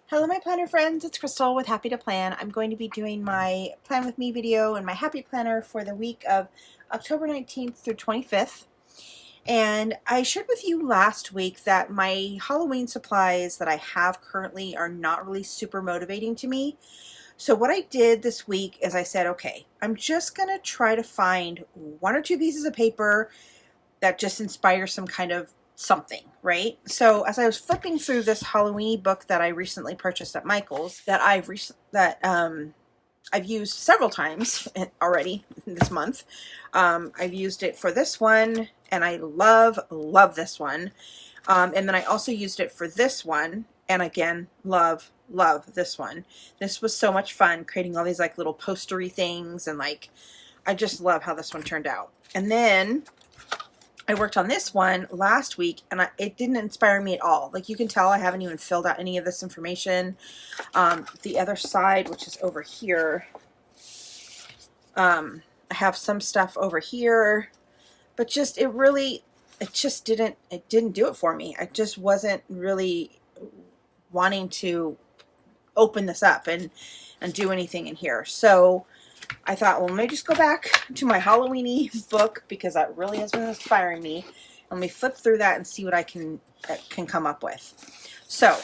Hello my planner friends, it's Crystal with Happy to Plan. I'm going to be doing my Plan With Me video and my Happy Planner for the week of October 19th through 25th. And I shared with you last week that my Halloween supplies that I have currently are not really super motivating to me. So what I did this week is I said, okay, I'm just going to try to find one or two pieces of paper that just inspire some kind of something, right? So as I was flipping through this Halloweeny book that I recently purchased at Michael's that I've used several times already this month. I've used it for this one, and I love this one. And then I also used it for this one, and again, love this one. This was so much fun creating all these like little postery things, and like I just love how this one turned out. And then I worked on this one last week, and it didn't inspire me at all. Like you can tell, I haven't even filled out any of this information. The other side, which is over here, I have some stuff over here, but just it didn't do it for me. I just wasn't really wanting to open this up and do anything in here. So I thought, well, let me just go back to my Halloweeny book because that really has been inspiring me. Let me flip through that and see what I can come up with. So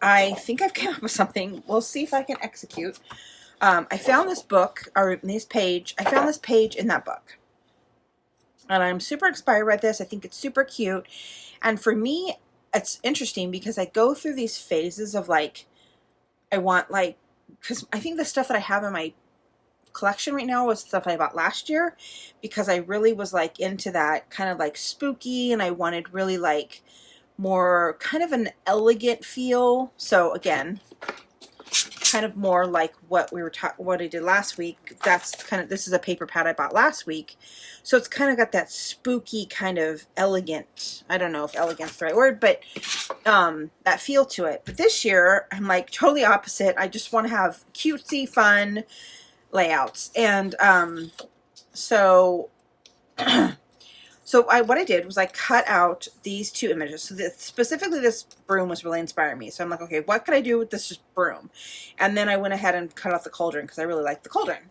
I think I've come up with something. We'll see if I can execute. I found this book, or this page. I found this page in that book, and I'm super inspired by this. I think it's super cute, and for me, it's interesting because I go through these phases of like, I want like, because I think the stuff that I have in my collection right now was stuff I bought last year because I really was like into that kind of like spooky, and I wanted really like more kind of an elegant feel. So again, kind of more like what I did last week. This is a paper pad I bought last week, so it's kind of got that spooky kind of elegant, I don't know if elegant's the right word, but that feel to it. But this year I'm like totally opposite. I just want to have cutesy fun layouts. And so what I did was I cut out these two images. So specifically this broom was really inspiring me. So I'm like, okay, what could I do with this just broom? And then I went ahead and cut out the cauldron because I really like the cauldron.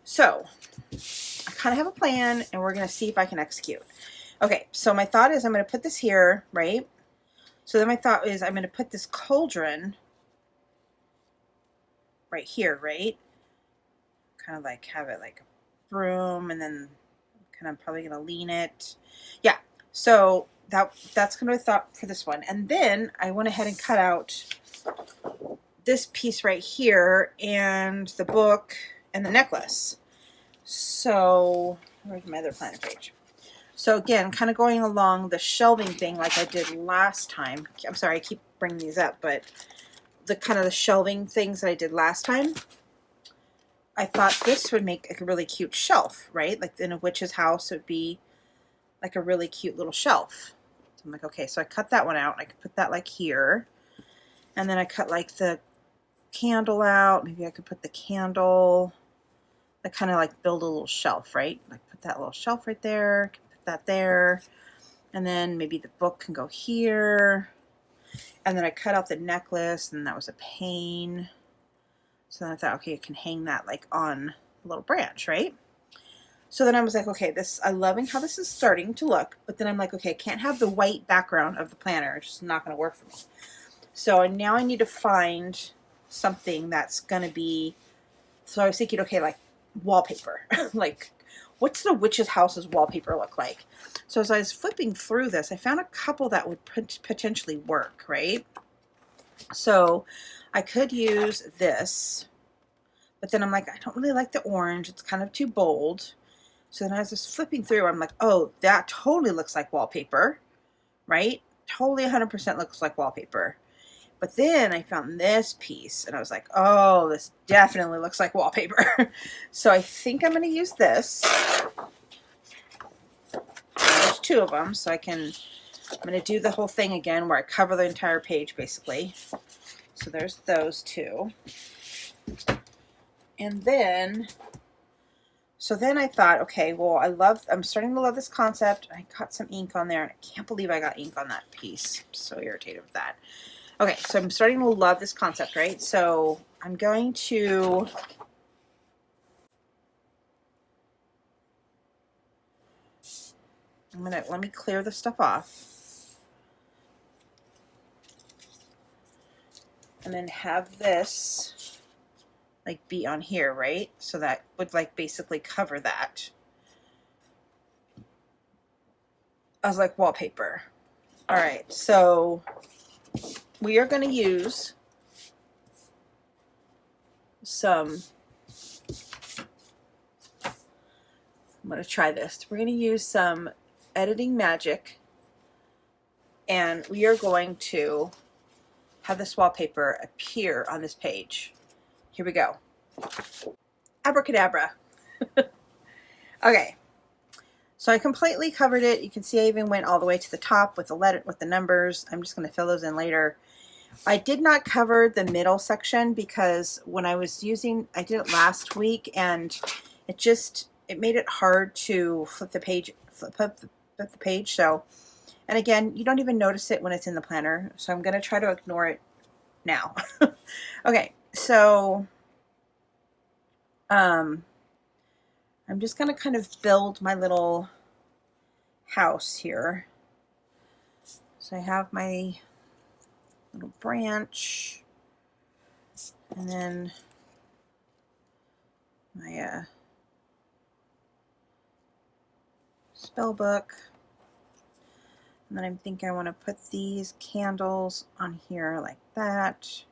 So I kind of have a plan, and we're going to see if I can execute. Okay, so my thought is I'm going to put this here, right? So then my thought is I'm going to put this cauldron right here, right? Kind of like have it like a broom, and then I'm probably gonna lean it. Yeah, so that's kind of a thought for this one. And then I went ahead and cut out this piece right here, and the book, and the necklace. So where's my other planner page? So again, kind of going along the shelving thing like I did last time. I'm sorry, I keep bringing these up, but the kind of the shelving things that I did last time, I thought this would make a really cute shelf, right? Like in a witch's house, it would be like a really cute little shelf. So I'm like, okay, so I cut that one out. I could put that like here. And then I cut like the candle out. Maybe I could put the candle, like kind of like build a little shelf, right? Like put that little shelf right there, put that there. And then maybe the book can go here. And then I cut out the necklace, and that was a pane. So then I thought, okay, I can hang that like on a little branch, right? So then I was like, okay, I'm loving how this is starting to look, but then I'm like, okay, I can't have the white background of the planner. It's just not going to work for me. So now I need to find something that's going to be, so I was thinking, okay, like wallpaper. Like, what's the witch's house's wallpaper look like? So as I was flipping through this, I found a couple that would potentially work, right? So I could use this, but then I'm like, I don't really like the orange. It's kind of too bold. So then as I was flipping through, I'm like, oh, that totally looks like wallpaper, right? Totally 100% looks like wallpaper. But then I found this piece, and I was like, oh, this definitely looks like wallpaper. So I think I'm going to use this. There's two of them, so I'm going to do the whole thing again where I cover the entire page, basically. So there's those two. And then, so then I thought, okay, well, I'm starting to love this concept. I got some ink on there, and I can't believe I got ink on that piece. I'm so irritated with that. Okay, so I'm starting to love this concept, right? So I'm going to let me clear the stuff off. And then have this like be on here, right? So that would like basically cover that as like wallpaper. All right, so we are going to use some, I'm going to try this. We're going to use some editing magic, and we are going to have this wallpaper appear on this page. Here we go. Abracadabra. Okay, so I completely covered it. You can see I even went all the way to the top with the numbers. I'm just going to fill those in later. I did not cover the middle section because when I was using, I did it last week, and it made it hard to flip the page. So, and again, you don't even notice it when it's in the planner. So I'm going to try to ignore it now. Okay, so I'm just going to kind of build my little house here. So I have my little branch, and then my Spellbook, and then I'm thinking I want to put these candles on here like that,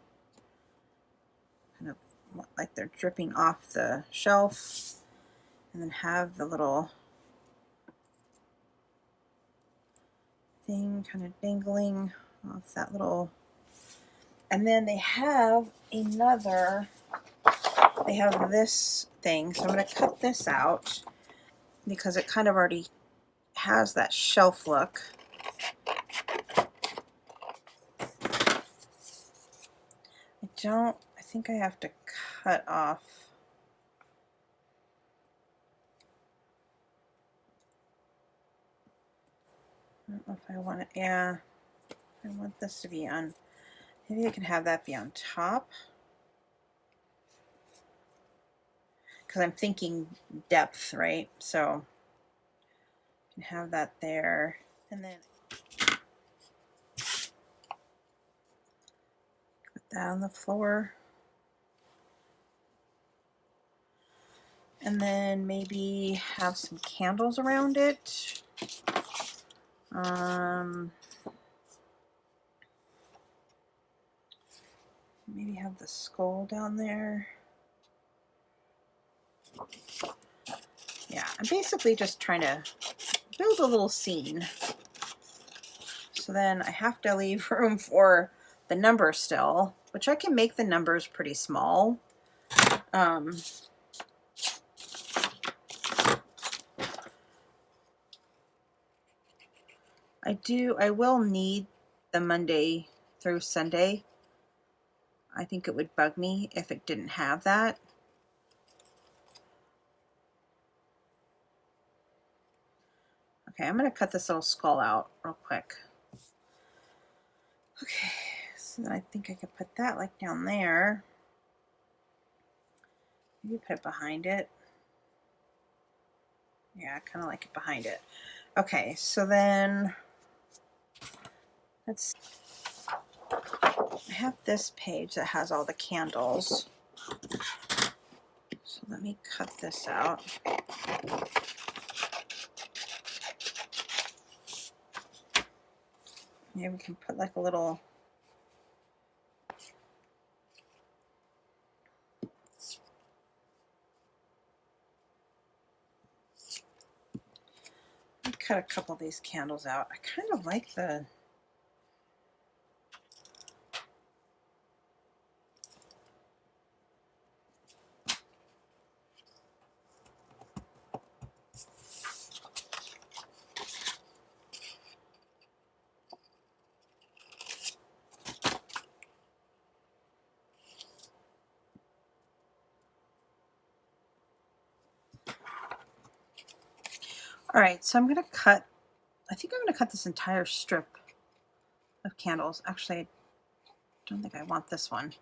kind of like they're dripping off the shelf, and then have the little thing kind of dangling off that little, and then they have this thing, so I'm going to cut this out because it kind of already has that shelf look. I think I have to cut off. I don't know if I want it, yeah, I want this to be on, maybe I can have that be on top, because I'm thinking depth, right? So I can have that there, and then put that on the floor, and then maybe have some candles around it. Maybe have the skull down there. Yeah, I'm basically just trying to build a little scene. So then I have to leave room for the numbers still, which I can make the numbers pretty small. I will need the Monday through Sunday. I think it would bug me if it didn't have that. Okay, I'm going to cut this little skull out real quick. Okay, so then I think I could put that like down there. Maybe put it behind it. Yeah, I kind of like it behind it. Okay, so then I have this page that has all the candles. So let me cut this out. Maybe we can put like a little, cut a couple of these candles out. I kind of like the, all right, so I'm going to cut, I think I'm going to cut this entire strip of candles. Actually, don't think I want this one.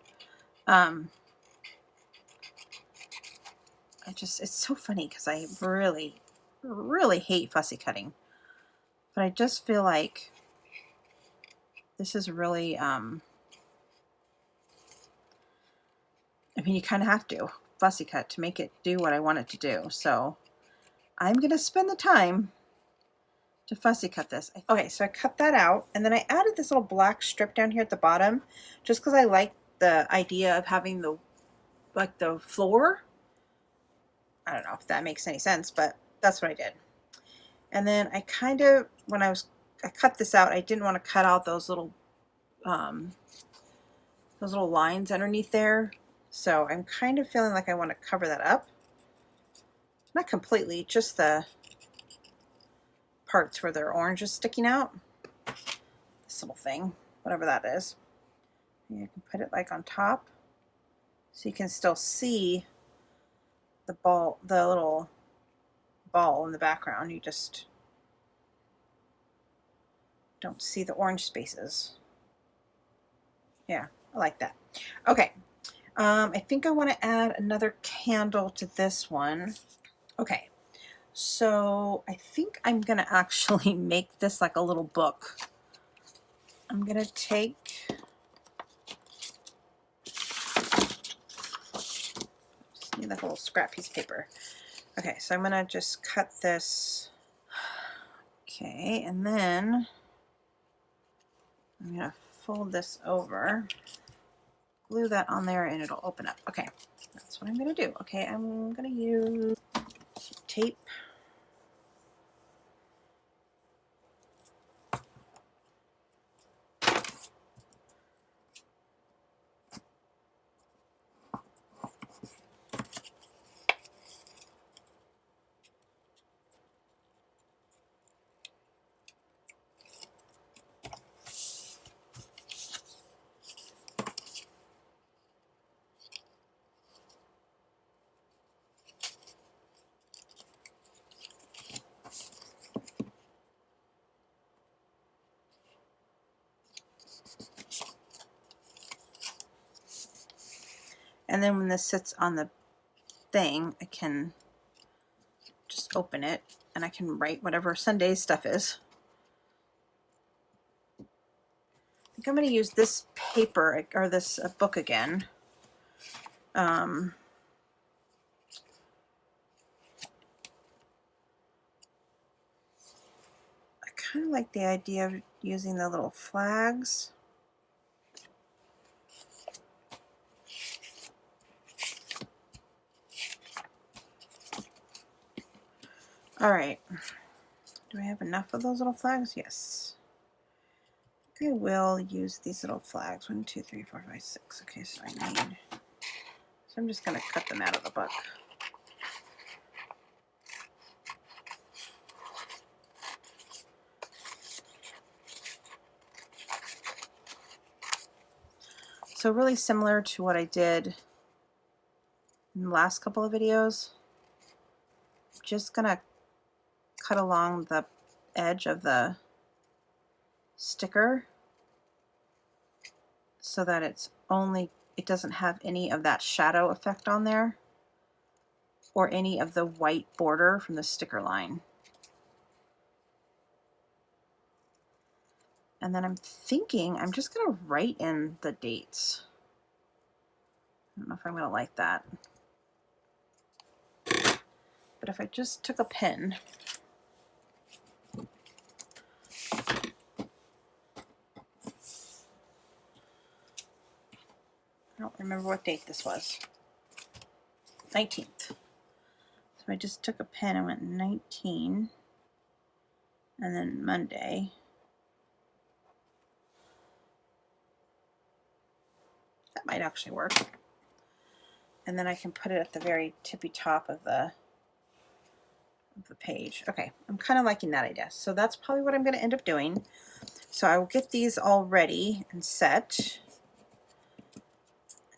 It's so funny because I really, really hate fussy cutting. But I just feel like this is really, I mean, you kind of have to fussy cut to make it do what I want it to do. So I'm going to spend the time to fussy cut this. Okay, so I cut that out, and then I added this little black strip down here at the bottom, just because I like the idea of having the, like the floor. I don't know if that makes any sense, but that's what I did. And then I kind of, when I cut this out, I didn't want to cut out those little lines underneath there. So I'm kind of feeling like I want to cover that up. Not completely, just the parts where their orange is sticking out. This little thing, whatever that is. And you can put it like on top, so you can still see the ball, the little ball in the background. You just don't see the orange spaces. Yeah, I like that. Okay, I think I want to add another candle to this one. Okay, so I think I'm going to actually make this like a little book. I'm going to take, just need like a little scrap piece of paper. Okay, so I'm going to just cut this. Okay, and then I'm going to fold this over, glue that on there, and it'll open up. Okay, that's what I'm going to do. Okay, I'm going to use tape. And then when this sits on the thing, I can just open it and I can write whatever Sunday's stuff is. I think I'm going to use this paper or this book again. I kind of like the idea of using the little flags. All right. Do I have enough of those little flags? Yes. I will use these little flags. 1, 2, 3, 4, 5, 6. Okay, so I need. So I'm just going to cut them out of the book. So really similar to what I did in the last couple of videos. I'm just going to cut along the edge of the sticker so that it doesn't have any of that shadow effect on there or any of the white border from the sticker line. And then I'm thinking I'm just going to write in the dates. I don't know if I'm going to like that. But if I just took a pen I don't remember what date this was. 19th. So I just took a pen and went 19 and then Monday. That might actually work. And then I can put it at the very tippy top of the page. Okay, I'm kind of liking that idea. So that's probably what I'm going to end up doing. So I will get these all ready and set.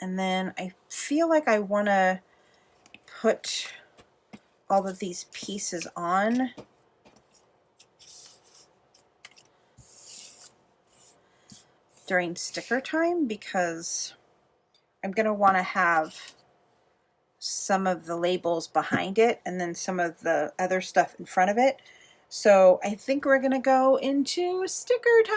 And then I feel like I want to put all of these pieces on. during sticker time, because I'm going to want to have some of the labels behind it and then some of the other stuff in front of it. So I think we're going to go into sticker time.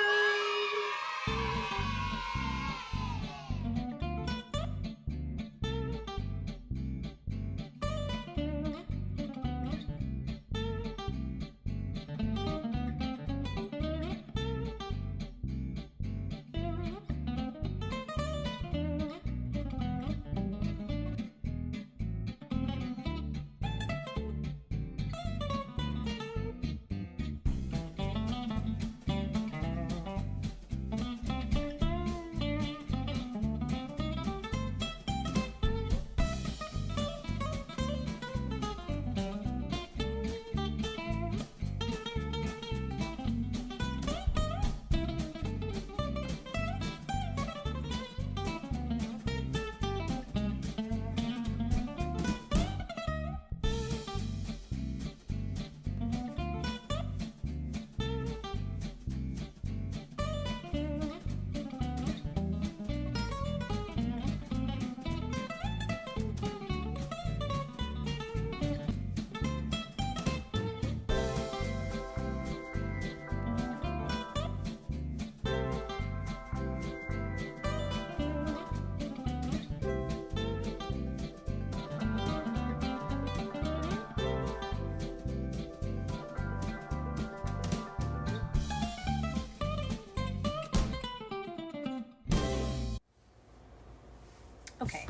Okay,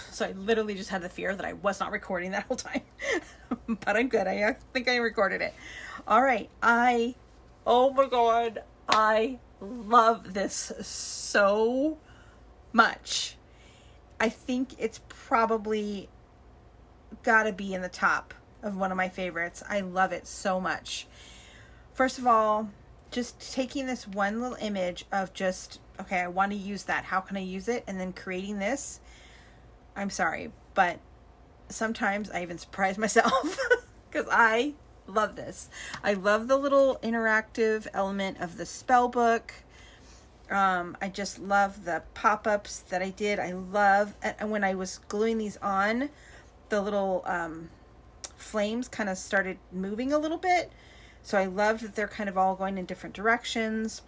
so I literally just had the fear that I was not recording that whole time, but I'm good. I think I recorded it. All right, oh my God, I love this so much. I think it's probably gotta be in the top of one of my favorites. I love it so much. First of all, just taking this one little image of just, okay, I want to use that. How can I use it? And then creating this. I'm sorry, but sometimes I even surprise myself because I love this. I love the little interactive element of the Spellbook. I just love the pop-ups that I did. I love, and when I was gluing these on, the little flames kind of started moving a little bit. So I love that they're kind of all going in different directions.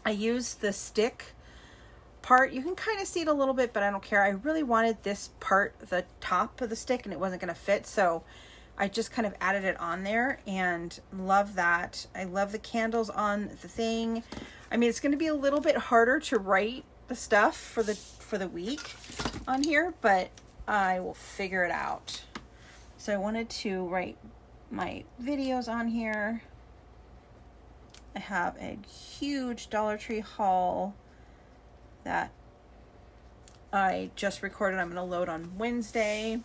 I used the stick part. You can kind of see it a little bit, but I don't care. I really wanted this part, the top of the stick, and it wasn't going to fit. So I just kind of added it on there and love that. I love the candles on the thing. I mean, it's going to be a little bit harder to write the stuff for the week on here, but I will figure it out. So I wanted to write my videos on here. I have a huge Dollar Tree haul that I just recorded. I'm going to load on Wednesday.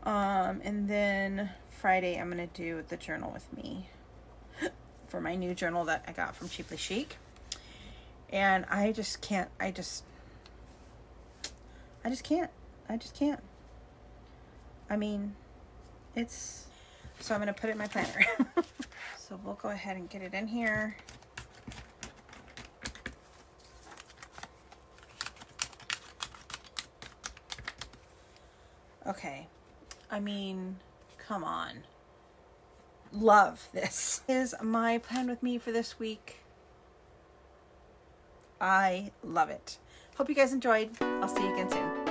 And then Friday I'm going to do the journal with me for my new journal that I got from Cheaply Chic. And I just can't. I just can't. I mean, it's... So I'm going to put it in my planner. So we'll go ahead and get it in here. Okay. I mean, come on. Love this. This is my plan with me for this week. I love it. Hope you guys enjoyed. I'll see you again soon.